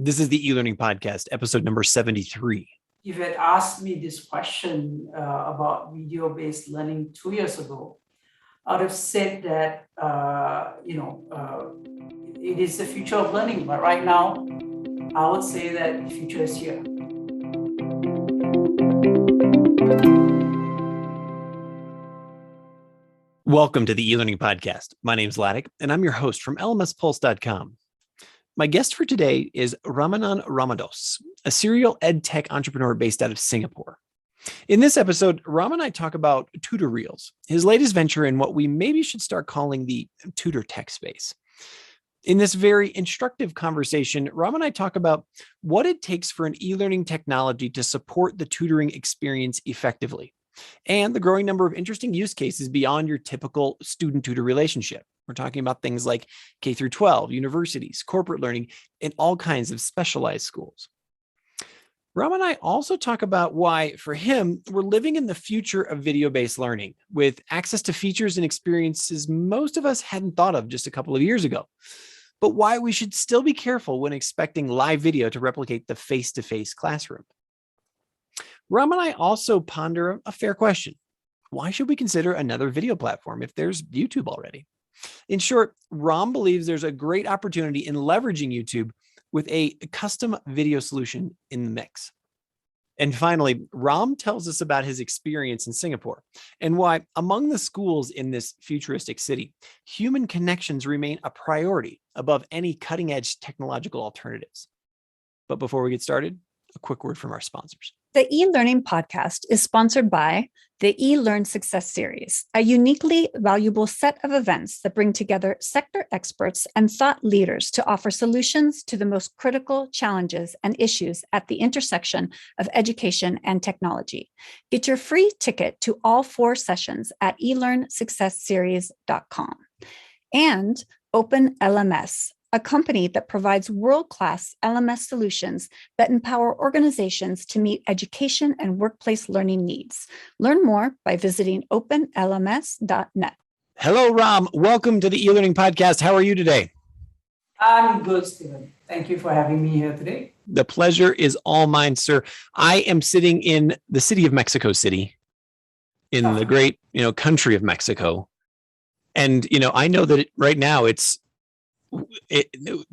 This is the eLearning Podcast, episode number 73. If you had asked me this question about video-based learning 2 years ago, I would have said that, it is the future of learning. But right now, I would say that the future is here. Welcome to the eLearning Podcast. My name's Laddick, and I'm your host from lmspulse.com. My guest for today is Ramanan Ramadoss, a serial EdTech entrepreneur based out of Singapore. In this episode, Ram and I talk about Tutoreels, his latest venture in what we maybe should start calling the TutorTech space. In this very instructive conversation, Ram and I talk about what it takes for an e-learning technology to support the tutoring experience effectively, and the growing number of interesting use cases beyond your typical student-tutor relationship. We're talking about things like K through 12, universities, corporate learning, and all kinds of specialized schools. Ram and I also talk about why, for him, we're living in the future of video-based learning with access to features and experiences most of us hadn't thought of just a couple of years ago, but why we should still be careful when expecting live video to replicate the face-to-face classroom. Ram and I also ponder a fair question. Why should we consider another video platform if there's YouTube already? In short, Ram believes there's a great opportunity in leveraging YouTube with a custom video solution in the mix. And finally, Ram tells us about his experience in Singapore and why, among the schools in this futuristic city, human connections remain a priority above any cutting-edge technological alternatives. But before we get started, a quick word from our sponsors. The eLearning Podcast is sponsored by the eLearn Success Series, a uniquely valuable set of events that bring together sector experts and thought leaders to offer solutions to the most critical challenges and issues at the intersection of education and technology. Get your free ticket to all 4 sessions at elearnsuccessseries.com. And Open LMS, a company that provides world-class LMS solutions that empower organizations to meet education and workplace learning needs. Learn more by visiting openlms.net. Hello, Ram. Welcome to the eLearning Podcast. How are you today? I'm good, Stephen. Thank you for having me here today. The pleasure is all mine, sir. I am sitting in the city of Mexico City, in the great, country of Mexico. And, I know that right now it's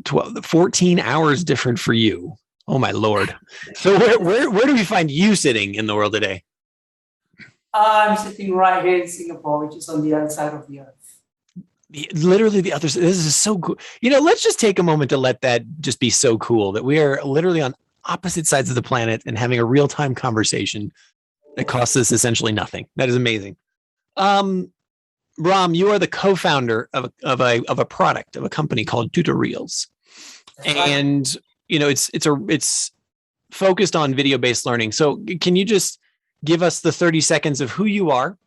14 hours different for you. Oh my Lord. So where do we find you sitting in the world today? I'm sitting right here in Singapore, which is on the other side of the earth. Literally the other side. This is so cool. Let's just take a moment to let that just be so cool that we are literally on opposite sides of the planet and having a real-time conversation that costs us essentially nothing. That is amazing. Ram, you are the co-founder of a product, of a company called Tutoreels. And, it's focused on video-based learning. So can you just give us the 30 seconds of who you are,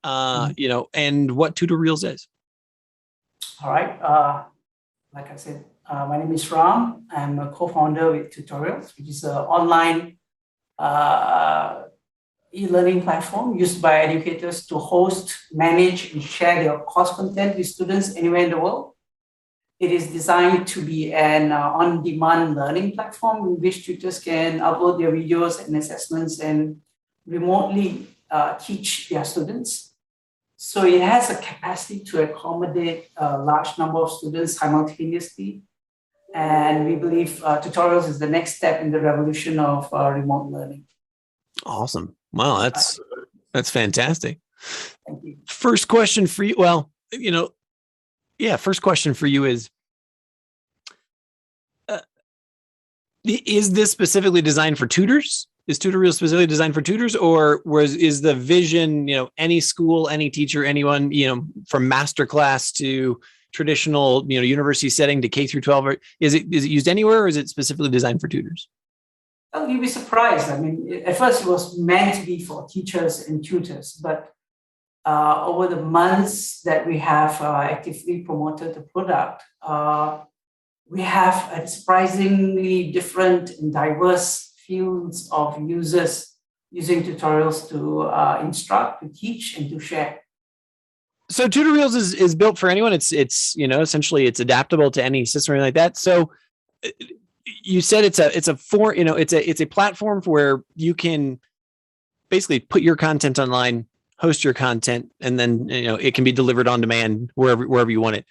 and what Tutoreels is? All right. Like I said, my name is Ram. I'm a co-founder with Tutoreels, which is an online e-learning platform used by educators to host, manage, and share their course content with students anywhere in the world. It is designed to be an on-demand learning platform in which tutors can upload their videos and assessments and remotely teach their students. So it has a capacity to accommodate a large number of students simultaneously. And we believe Tutoreels is the next step in the revolution of remote learning. Awesome. Wow, that's fantastic. Thank you. First question for you. Well, first question for you is this specifically designed for tutors? Is Tutoreels specifically designed for tutors, or is the vision, any school, any teacher, anyone, from masterclass to traditional, university setting to K through 12, or is it used anywhere, or is it specifically designed for tutors? Well, you'll be surprised. I mean, at first it was meant to be for teachers and tutors, but over the months that we have actively promoted the product, we have a surprisingly different and diverse fields of users using Tutoreels to instruct, to teach, and to share. So Tutoreels is built for anyone. It's essentially it's adaptable to any system or anything like that. So you said it's a platform where you can basically put your content online, host your content, and then it can be delivered on demand wherever you want it.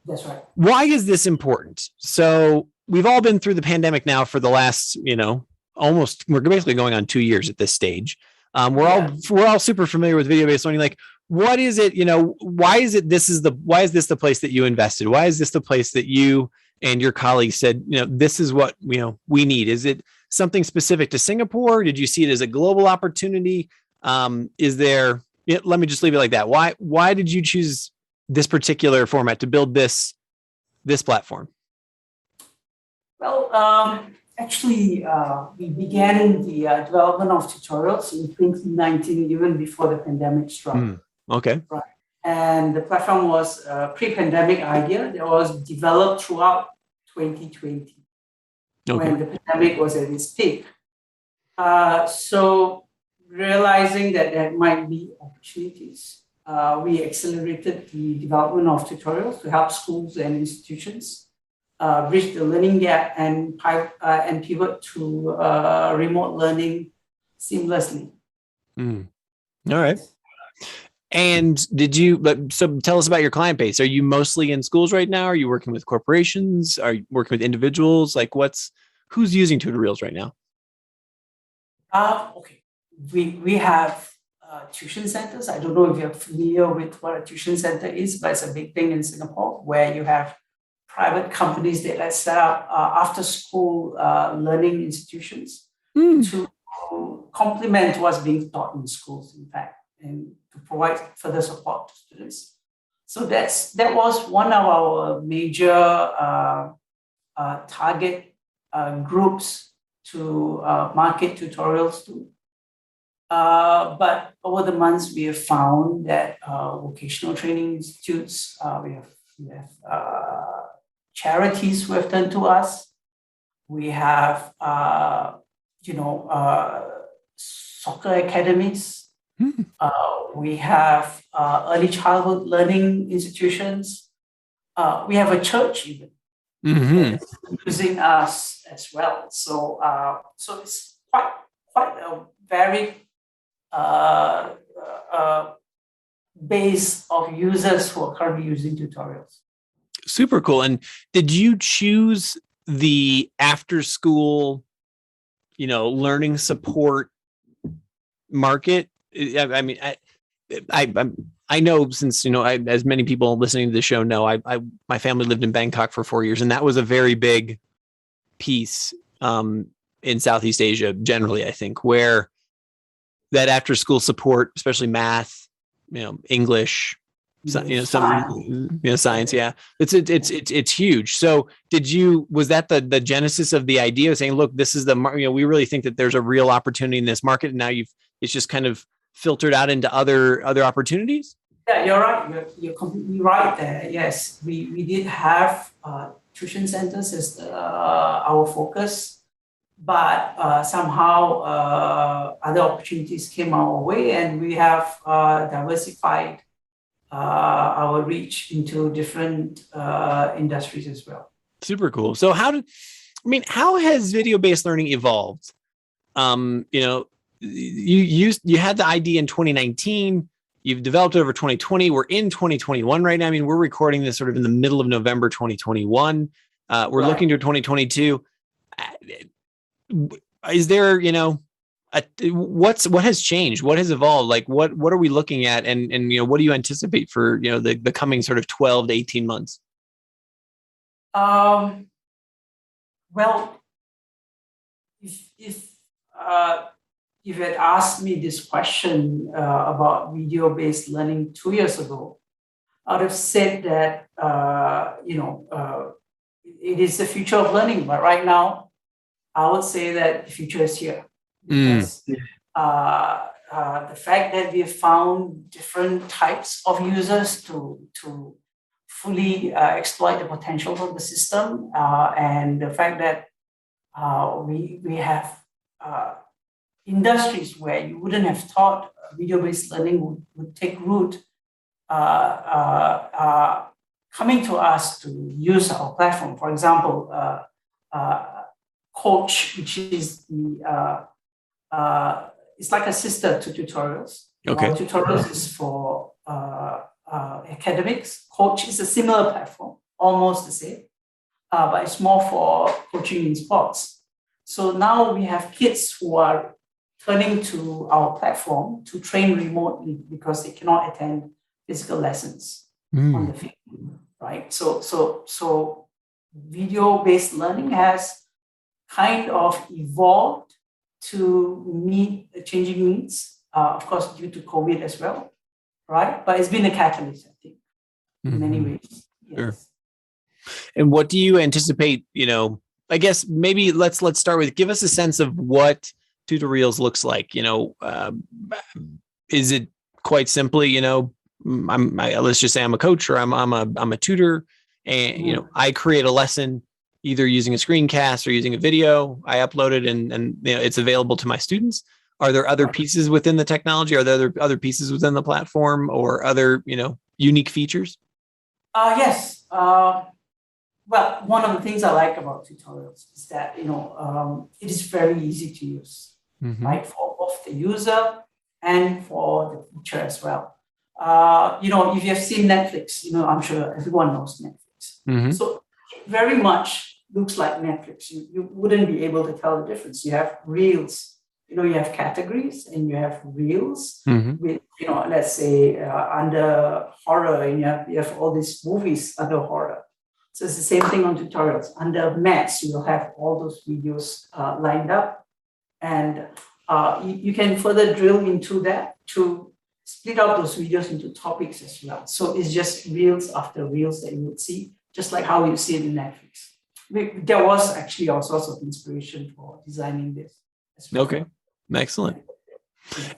That's right. Why is this important? So we've all been through the pandemic now for the last, we're basically going on 2 years at this stage. We're all super familiar with video-based learning. Like, what is it? Why is this the place that you invested? Why is this the place that you and your colleagues said, this is what we need? Is it something specific to Singapore? Did you see it as a global opportunity? Is there? Let me just leave it like that. Why did you choose this particular format to build this platform? Well, actually, we began the development of tutorials in 2019, even before the pandemic struck. Okay. Right. And the platform was a pre-pandemic idea that was developed throughout 2020, when the pandemic was at its peak. So realizing that there might be opportunities, we accelerated the development of tutorials to help schools and institutions bridge the learning gap and pivot to remote learning seamlessly. All right. And so tell us about your client base. Are you mostly in schools right now? Are you working with corporations? Are you working with individuals? Like who's using Tutoreels right now? Okay. We have tuition centers. I don't know if you're familiar with what a tuition center is, but it's a big thing in Singapore where you have private companies that set up after school learning institutions to complement what's being taught in schools, in fact, and to provide further support to students. So that was one of our major target groups to market tutorials to. But over the months, we have found that vocational training institutes, we have charities who have turned to us. We have, soccer academies. We have early childhood learning institutions. We have a church even using us as well. So it's quite a varied base of users who are currently using tutorials. Super cool. And did you choose the after school, learning support market? I mean, I know, since, as many people listening to the show know, my family lived in Bangkok for 4 years, and that was a very big piece in Southeast Asia generally, I think, where that after school support, especially math, English, science. Yeah. It's huge. So was that the genesis of the idea of saying, look, this is we really think that there's a real opportunity in this market, and now it's just kind of filtered out into other opportunities? Yeah, you're right. You're completely right there. Yes, we did have tuition centers as our focus, but somehow other opportunities came our way, and we have diversified our reach into different industries as well. Super cool. So how has video-based learning evolved? You had the idea in 2019, you've developed it over 2020. We're in 2021 right now. I mean, we're recording this sort of in the middle of November 2021. We're looking to 2022. Is there, what has changed? What has evolved? Like, what are we looking at? And what do you anticipate for, the coming sort of 12 to 18 months? Well, if you had asked me this question about video-based learning 2 years ago, I would have said that, it is the future of learning. But right now, I would say that the future is here. Because the fact that we have found different types of users to fully exploit the potential of the system, and the fact that we have industries where you wouldn't have thought video-based learning would take root, coming to us to use our platform. For example, Coach, which is it's like a sister to Tutorials. Okay. While Tutorials is for academics. Coach is a similar platform, almost the same, but it's more for coaching in sports. So now we have kids who are turning to our platform to train remotely because they cannot attend physical lessons on the field, right? So video-based learning has kind of evolved to meet the changing needs, of course, due to COVID as well, right? But it's been a catalyst, I think, in many ways. Yes. Sure. And what do you anticipate, I guess maybe let's start with, give us a sense of what Tutoreels looks like. Is it quite simply, let's just say I'm a coach or I'm a tutor, and I create a lesson either using a screencast or using a video. I upload it and it's available to my students. Are there other pieces within the technology? Are there other pieces within the platform or other, unique features? Yes. Well, one of the things I like about Tutorials is that, it is very easy to use, right? For both the user and for the teacher as well. If you have seen Netflix, I'm sure everyone knows Netflix. So it very much looks like Netflix. You wouldn't be able to tell the difference. You have reels, you have categories and you have reels with, let's say under horror, and you have all these movies under horror. So it's the same thing on Tutorials. Under maths, you will have all those videos lined up, and you can further drill into that to split out those videos into topics as well. So it's just reels after reels that you would see, just like how you see it in Netflix. There was actually all sorts of inspiration for designing this as well. Okay, excellent.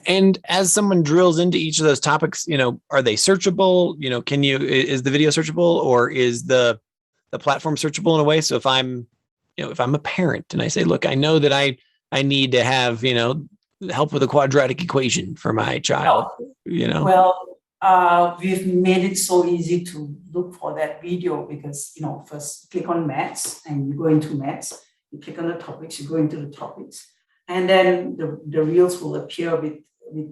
And as someone drills into each of those topics, are they searchable? Is the video searchable, or is the platform searchable in a way? So if I'm a parent and I say, look, I know that I need to have, help with a quadratic equation for my child, Well, we've made it so easy to look for that video because, first click on maths and you go into maths, you click on the topics, you go into the topics, and then the reels will appear with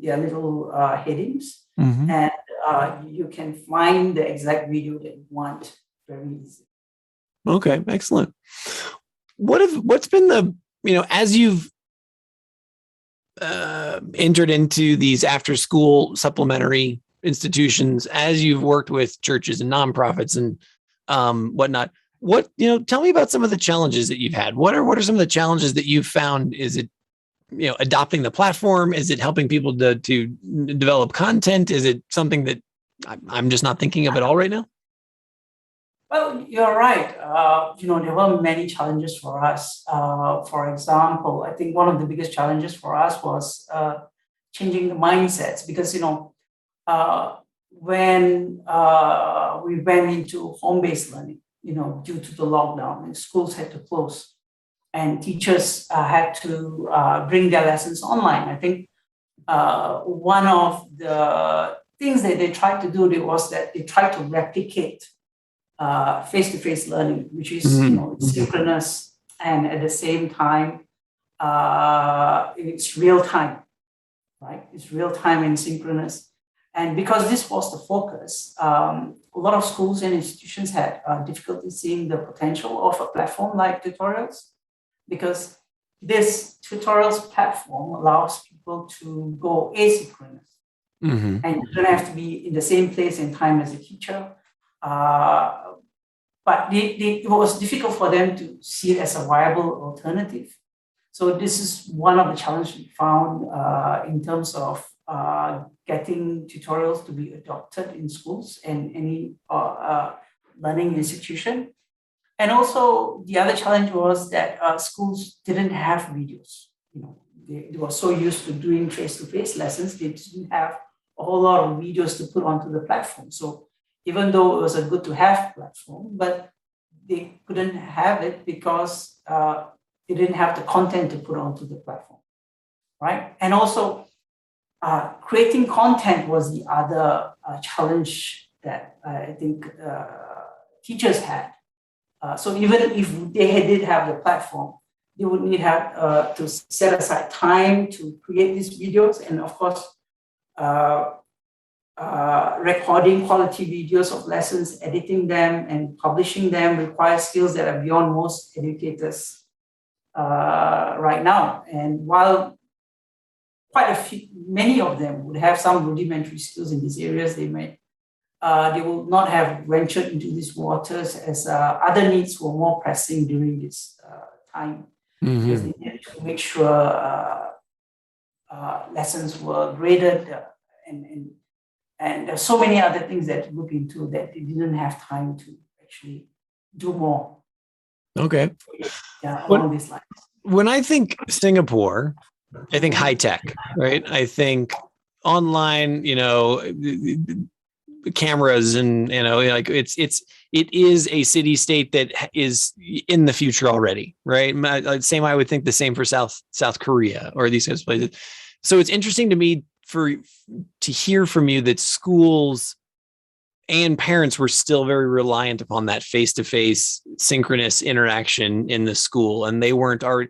their little headings, and you can find the exact video that you want very easily. Okay, excellent. What's been the, as you've entered into these after school supplementary institutions, as you've worked with churches and nonprofits and whatnot, tell me about some of the challenges that you've had. What are some of the challenges that you've found? Is it, adopting the platform? Is it helping people to develop content? Is it something that I'm just not thinking of at all right now? Well, you're right. There were many challenges for us. For example, I think one of the biggest challenges for us was changing the mindsets because, when we went into home-based learning, due to the lockdown, and schools had to close and teachers had to bring their lessons online. I think one of the things that they tried to do was that they tried to replicate face-to-face learning, which is synchronous, and at the same time, it's real time, right? It's real time and synchronous. And because this was the focus, a lot of schools and institutions had difficulty seeing the potential of a platform like Tutorials, because this Tutorials platform allows people to go asynchronous, and you don't have to be in the same place and time as a teacher. But it was difficult for them to see it as a viable alternative. So this is one of the challenges we found in terms of getting Tutorials to be adopted in schools and any learning institution. And also the other challenge was that schools didn't have videos. They were so used to doing face-to-face lessons, they didn't have a whole lot of videos to put onto the platform. So even though it was a good to have platform, but they couldn't have it because they didn't have the content to put onto the platform, right? And also creating content was the other challenge that I think teachers had. So even if they did have the platform, they would need to set aside time to create these videos, and of course, recording quality videos of lessons, editing them, and publishing them requires skills that are beyond most educators right now. And while many of them would have some rudimentary skills in these areas, they will not have ventured into these waters as other needs were more pressing during this time. Because they needed to make sure lessons were graded and there's so many other things that to look into that they didn't have time to actually do more. Okay. Yeah, along these lines. When I think Singapore, I think high tech, right? I think online, cameras and, like it is a city state that is in the future already, right? I would think the same for South Korea or these kinds of places. So it's interesting to me to hear from you that schools and parents were still very reliant upon that face-to-face synchronous interaction in the school, and they weren't already.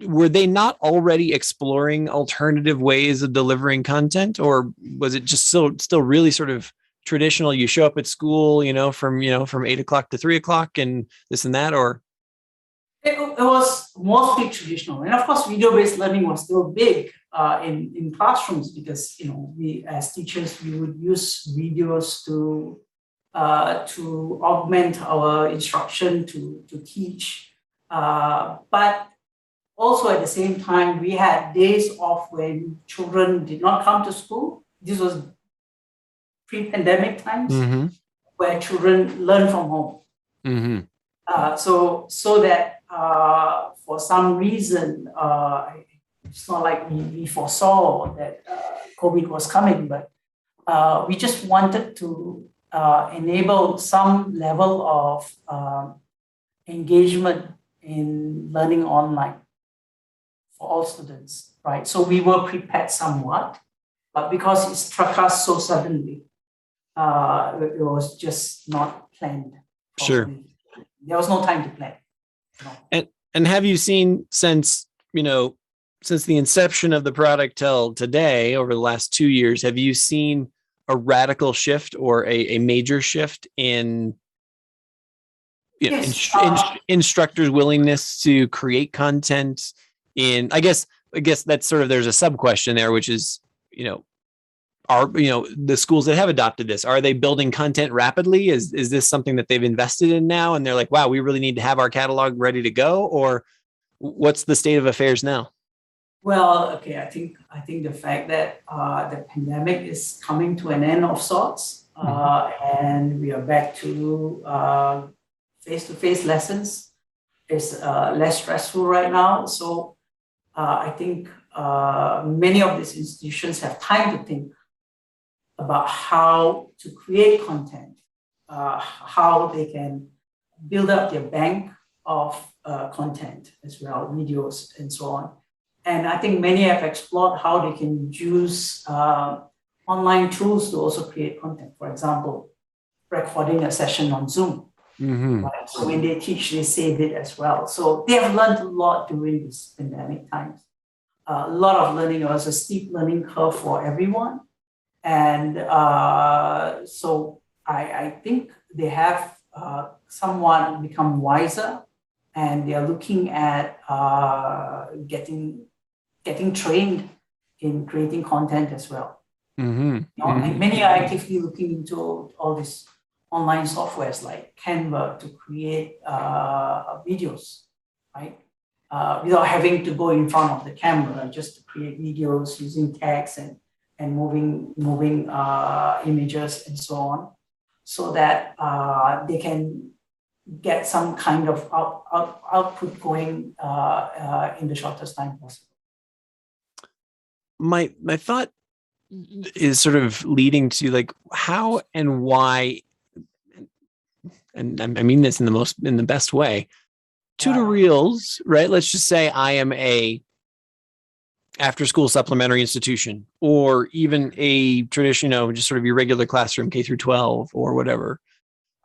Were they not already exploring alternative ways of delivering content, or was it just still really sort of traditional? You show up at school, from 8 o'clock to 3 o'clock, and this and that, or it was mostly traditional, and of course, video-based learning was still big in classrooms because we as teachers we would use videos to augment our instruction to teach, but also at the same time we had days off when children did not come to school. This was pre-pandemic times where children learn from home. So that for some reason, it's not like we foresaw that COVID was coming, but we just wanted to enable some level of engagement in learning online for all students, right? So we were prepared somewhat, but because it struck us so suddenly, it was just not planned. Sure. There was no time to plan. No. And have you seen since the inception of the product till today, over the last 2 years, have you seen a radical shift or a major shift in instructors' willingness to create content? I guess that's sort of, there's a sub question there, which is, are the schools that have adopted this, are they building content rapidly? Is this something that they've invested in now, and they're like, wow, we really need to have our catalog ready to go? Or what's the state of affairs now? Well, okay, I think the fact that the pandemic is coming to an end of sorts, and we are back to face-to-face lessons is less stressful right now. So I think many of these institutions have time to think about how to create content, how they can build up their bank of content as well, videos and so on. And I think many have explored how they can use online tools to also create content. For example, recording a session on Zoom. Right? So when they teach, they save it as well. So they have learned a lot during this pandemic times. A lot of learning. It was a steep learning curve for everyone. And so I think they have somewhat become wiser, and they are looking at getting trained in creating content as well. And many are actively looking into all these online softwares like Canva to create videos, right? Without having to go in front of the camera, just to create videos using text and moving images and so on, so that they can get some kind of output going in the shortest time possible. My thought is sort of leading to like how and why, and I mean this in the best way. Tutoreels, right? Let's just say I am a after-school supplementary institution, or even a traditional, just sort of your regular classroom, K through 12 or whatever.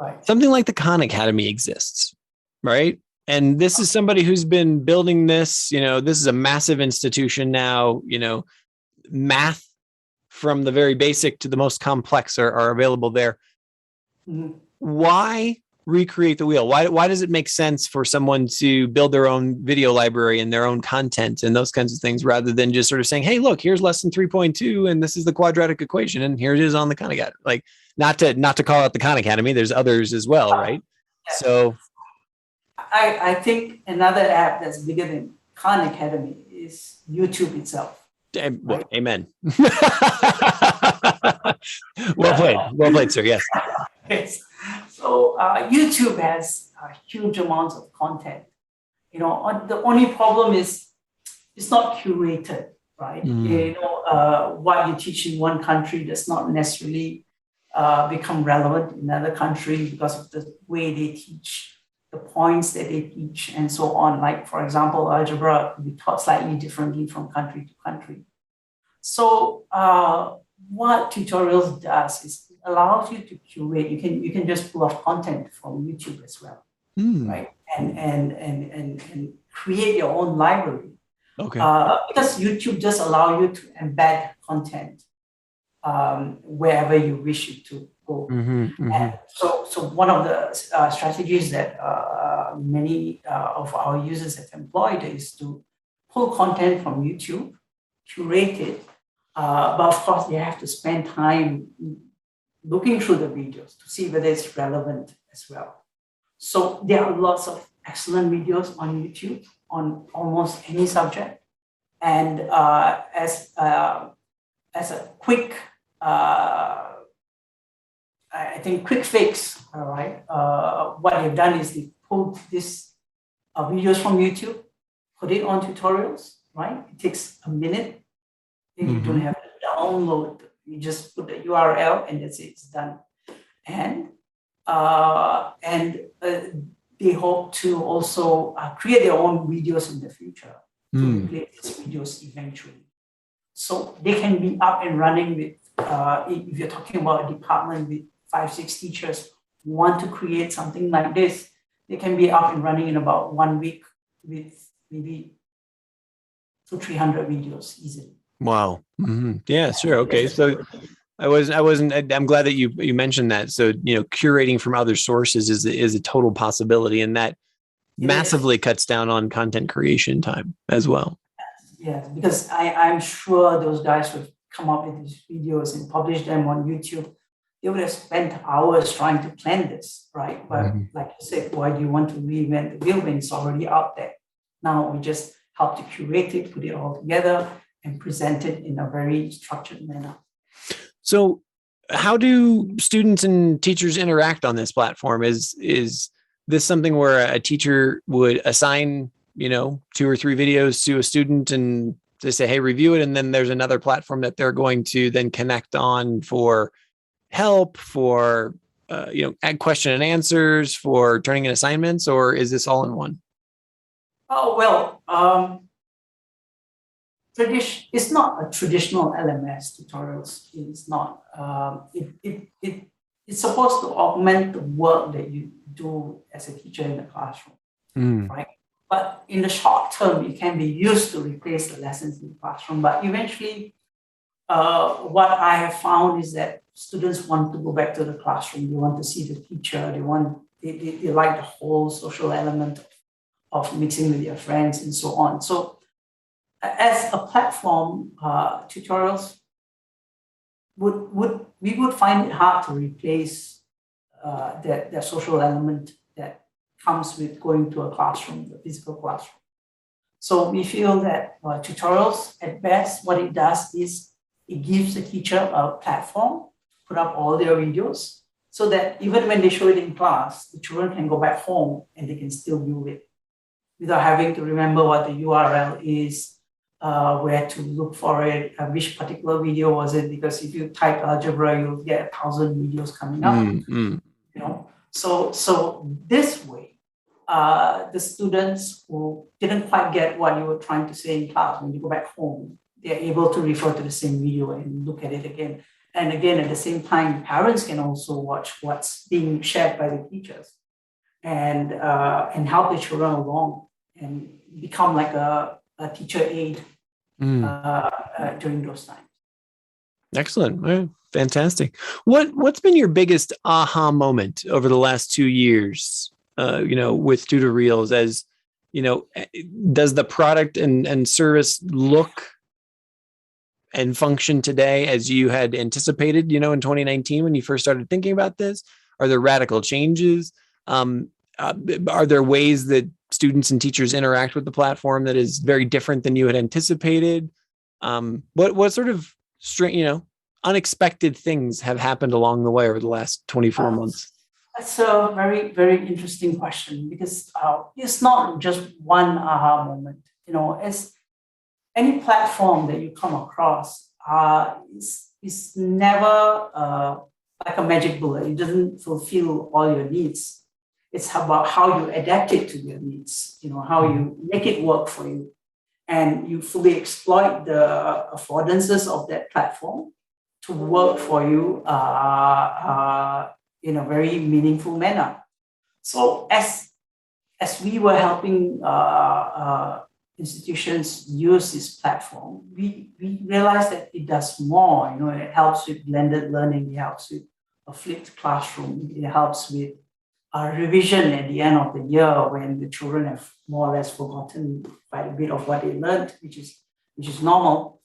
Right. Something like the Khan Academy exists, right? And this is somebody who's been building this, this is a massive institution now, math from the very basic to the most complex are available there. Mhm. Why recreate the wheel? Why does it make sense for someone to build their own video library and their own content and those kinds of things rather than just sort of saying, hey, look, here's lesson 3.2 and this is the quadratic equation and here it is on the Khan Academy. Like not to call out the Khan Academy, there's others as well, right? Yes. So I think another app that's bigger than Khan Academy is YouTube itself. well, amen. Well played, sir. Yes. Yes. So YouTube has huge amounts of content. The only problem is it's not curated, right? What you teach in one country does not necessarily become relevant in another country because of the way they teach, the points that they teach, and so on. Like, for example, algebra can be taught slightly differently from country to country. So what Tutoreals does is it allows you to curate. You can just pull off content from YouTube as well, right? And create your own library. Okay. Because YouTube just allow you to embed content wherever you wish it to go. And so one of the strategies that many of our users have employed is to pull content from YouTube, curate it, but of course they have to spend time looking through the videos to see whether it's relevant as well. So there are lots of excellent videos on YouTube on almost any subject. And as a quick, I think quick fix, all right, what they've done is they pulled these videos from YouTube, put it on Tutoreals, right? It takes a minute. You don't have to download. You just put the URL and that's it. It's done. And they hope to also create their own videos in the future to replace these videos eventually. So they can be up and running with, if you're talking about a department with 5-6 teachers who want to create something like this, they can be up and running in about 1 week with maybe 200-300 videos easily. Wow. Yeah, sure. Okay. So I'm glad that you mentioned that. So, curating from other sources is a total possibility, and that massively cuts down on content creation time as well. Yes, because I'm sure those guys who have come up with these videos and published them on YouTube, they would have spent hours trying to plan this, right? But like you said, why do you want to reinvent the wheel when it's already out there? Now we just help to curate it, put it all together, and present it in a very structured manner. So how do students and teachers interact on this platform? Is this something where a teacher would assign, 2 or 3 videos to a student and they say, hey, review it. And then there's another platform that they're going to then connect on for help, for, add question and answers, for turning in assignments, or is this all in one? Oh, well, it's not a traditional LMS tutorials. It's not. It's supposed to augment the work that you do as a teacher in the classroom, right? But in the short term, it can be used to replace the lessons in the classroom. But eventually, what I have found is that students want to go back to the classroom. They want to see the teacher. They like the whole social element of mixing with their friends and so on. So as a platform, Tutoreals we would find it hard to replace that social element that comes with going to a classroom, the physical classroom. So we feel that Tutoreals, at best, what it does is it gives the teacher a platform, put up all their videos, so that even when they show it in class, the children can go back home and they can still view it without having to remember what the URL is, where to look for it, which particular video was it, because if you type algebra, you'll get 1,000 videos coming up. So this way, the students who didn't quite get what you were trying to say in class, when you go back home, they're able to refer to the same video and look at it again. And again, at the same time, parents can also watch what's being shared by the teachers. and help the children along and become like a teacher aide during those times. Excellent. All right. Fantastic. What's been your biggest aha moment over the last 2 years, with Tutoreels? As does the product and service look and function today as you had anticipated, in 2019 when you first started thinking about this? Are there radical changes? Are there ways that students and teachers interact with the platform that is very different than you had anticipated? What sort of unexpected things have happened along the way over the last 24 months? That's a very, very interesting question, because it's not just one aha moment. As any platform that you come across, is never like a magic bullet. It doesn't fulfill all your needs. It's about how you adapt it to your needs, how you make it work for you, and you fully exploit the affordances of that platform to work for you in a very meaningful manner. So as we were helping institutions use this platform, we realized that it does more. It helps with blended learning, it helps with a flipped classroom, it helps with revision at the end of the year when the children have more or less forgotten quite a bit of what they learned, which is normal.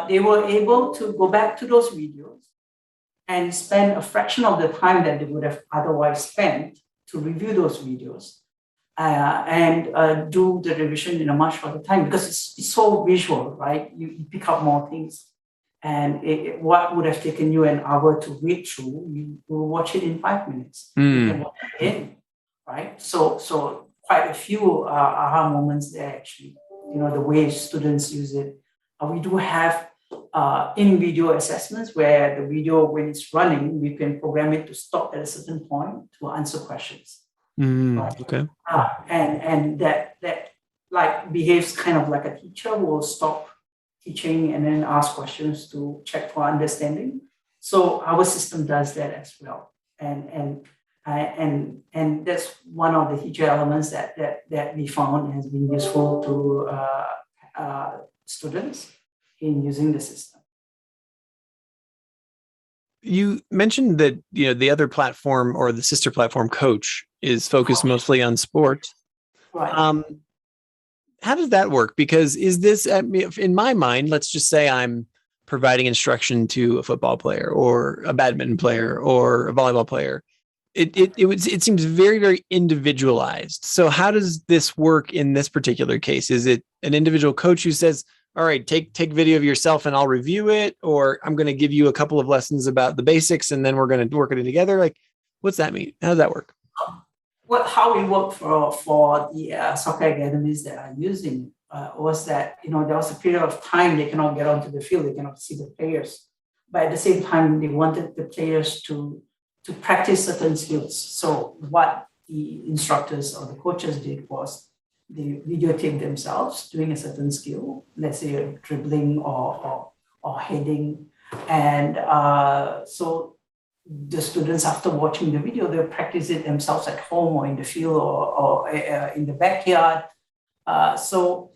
They were able to go back to those videos and spend a fraction of the time that they would have otherwise spent to review those videos and do the revision in a much shorter time, because it's so visual, right? You pick up more things. And what would have taken you an hour to read through, you will watch it in 5 minutes. You can watch it in, right? So quite a few aha moments there, actually. The way students use it. We do have in-video assessments where the video, when it's running, we can program it to stop at a certain point to answer questions. Right? Okay. And that like behaves kind of like a teacher who will stop teaching and then ask questions to check for understanding. So our system does that as well. And that's one of the teacher elements that we found has been useful to students in using the system. You mentioned that the other platform, or the sister platform, Coach, is focused mostly on sport. Right. How does that work? Because is this, in my mind, let's just say I'm providing instruction to a football player or a badminton player or a volleyball player. It seems very, very individualized. So how does this work in this particular case? Is it an individual coach who says, all right, take video of yourself and I'll review it, or I'm going to give you a couple of lessons about the basics and then we're going to work it together? Like, what's that mean? How does that work? How we work for the soccer academies that are using was that, there was a period of time they cannot get onto the field, they cannot see the players. But at the same time, they wanted the players to practice certain skills. So what the instructors or the coaches did was they videotaped themselves doing a certain skill, let's say dribbling or heading. And so the students, after watching the video, they'll practice it themselves at home or in the field or in the backyard. So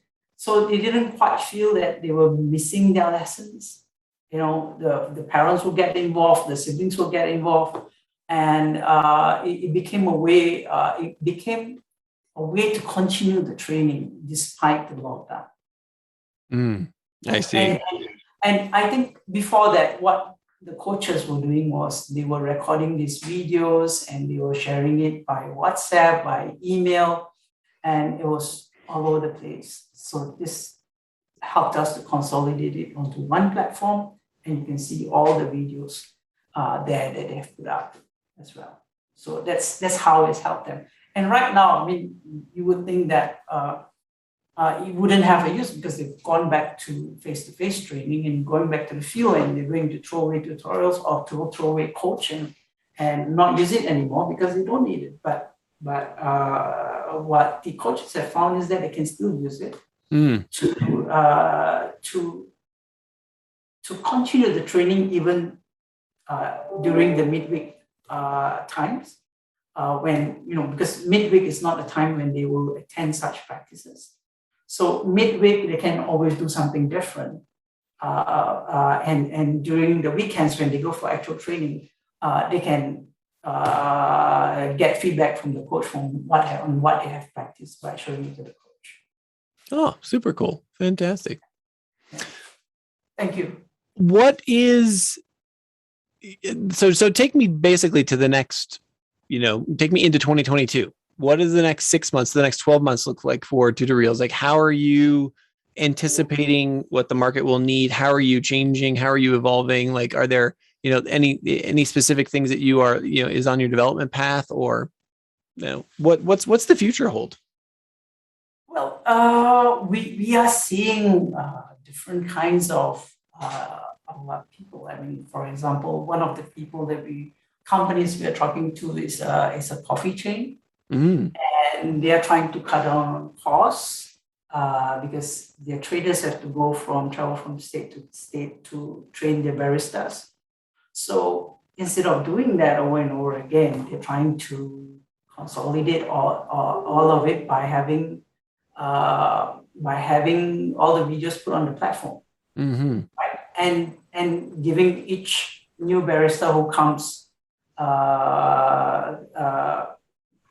they didn't quite feel that they were missing their lessons. The parents will get involved, the siblings will get involved, and it became a way. It became a way to continue the training despite the lockdown. I see. And I think before that, what the coaches were doing was they were recording these videos and they were sharing it by WhatsApp, by email, and it was all over the place. So this helped us to consolidate it onto one platform, and you can see all the videos there that they have put up as well. So that's how it's helped them. And right now, you would think that it wouldn't have a use because they've gone back to face-to-face training and going back to the field, and they're going to throw away tutorials or to throw away coaching and not use it anymore because they don't need it. But what the coaches have found is that they can still use it to continue the training even during the midweek times. when, because midweek is not a time when they will attend such practices. So midweek, they can always do something different. And during the weekends when they go for actual training, they can get feedback from the coach on what they have practiced by showing it to the coach. Oh, super cool. Fantastic. Thank you. What is, so take me basically to the next, take me into 2022. What does the next 6 months, the next 12 months look like for Tutoreels? Like, how are you anticipating what the market will need? How are you changing? How are you evolving? Like, are there, any specific things that you are, is on your development path, or, what's the future hold? Well, we are seeing different kinds of people. I mean, for example, one of the companies we are talking to is a coffee chain. Mm. And they are trying to cut down on costs because their traders have to travel from state to state to train their baristas. So instead of doing that over and over again, they're trying to consolidate all of it by having all the videos put on the platform. Mm-hmm. Right? And giving each new barista who comes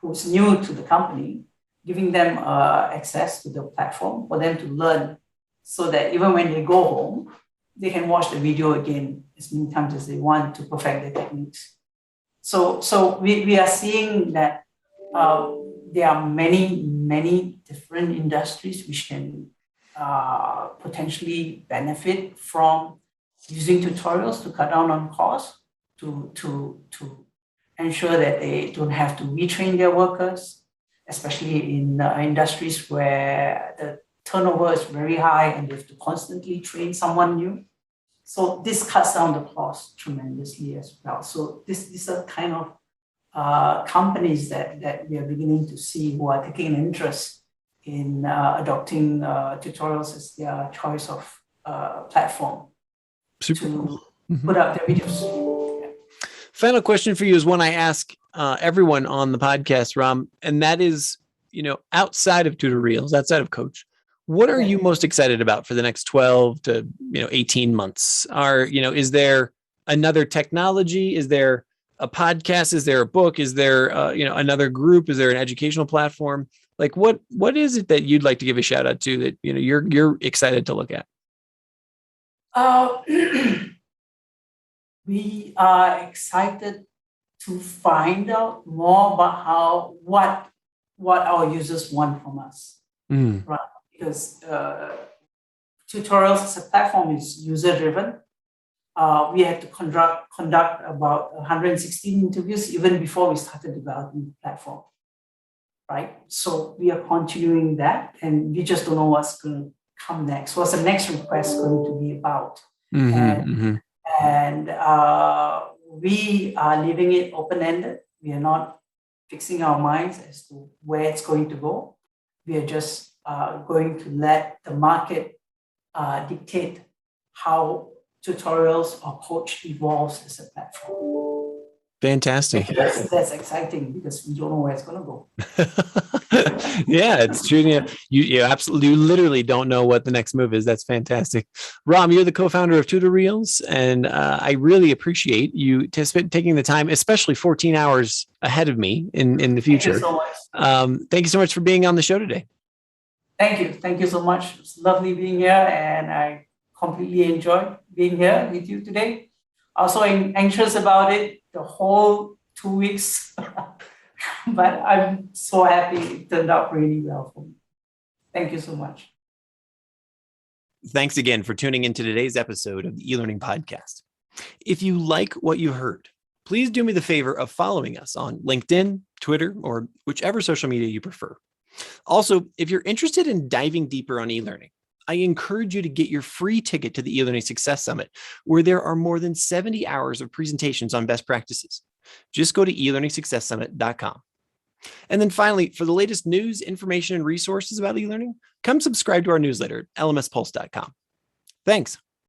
who's new to the company, giving them access to the platform for them to learn, so that even when they go home, they can watch the video again as many times as they want to perfect their techniques. So we are seeing that there are many different industries which can potentially benefit from using tutorials to cut down on costs, to ensure that they don't have to retrain their workers, especially in industries where the turnover is very high and they have to constantly train someone new. So this cuts down the cost tremendously as well. So these are kind of companies that we are beginning to see who are taking an interest in adopting tutorials as their choice of platform. Super to cool. put out their videos. Final question for you is one I ask everyone on the podcast, Ram, and that is, outside of Tutoreels, outside of Coach, what are you most excited about for the next 12 to 18 months? Is there another technology? Is there a podcast? Is there a book? Is there another group? Is there an educational platform? Like, what is it that you'd like to give a shout out to that you're excited to look at? We are excited to find out more about what our users want from us, right? Because Tutorials as a platform is user driven. We had to conduct about 116 interviews even before we started developing the platform, right? So we are continuing that, and we just don't know what's going to come next. What's the next request going to be about? And we are leaving it open-ended. We are not fixing our minds as to where it's going to go. We are just going to let the market dictate how Tutorials or Coach evolves as a platform. Fantastic. That's exciting because we don't know where it's going to go. Yeah, it's true. You absolutely, you literally don't know what the next move is. That's fantastic. Ram, you're the co-founder of Tutoreels, and I really appreciate you taking the time, especially 14 hours ahead of me in the future. Thank you so much. Thank you so much for being on the show today. Thank you. Thank you so much. It's lovely being here, and I completely enjoyed being here with you today. Also, I'm anxious about it the whole 2 weeks, but I'm so happy it turned out really well for me. Thank you so much. Thanks again for tuning into today's episode of the eLearning Podcast. If you like what you heard, please do me the favor of following us on LinkedIn, Twitter, or whichever social media you prefer. Also, if you're interested in diving deeper on eLearning, I encourage you to get your free ticket to the eLearning Success Summit, where there are more than 70 hours of presentations on best practices. Just go to elearningsuccesssummit.com. And then finally, for the latest news, information, and resources about eLearning, come subscribe to our newsletter at lmspulse.com. Thanks.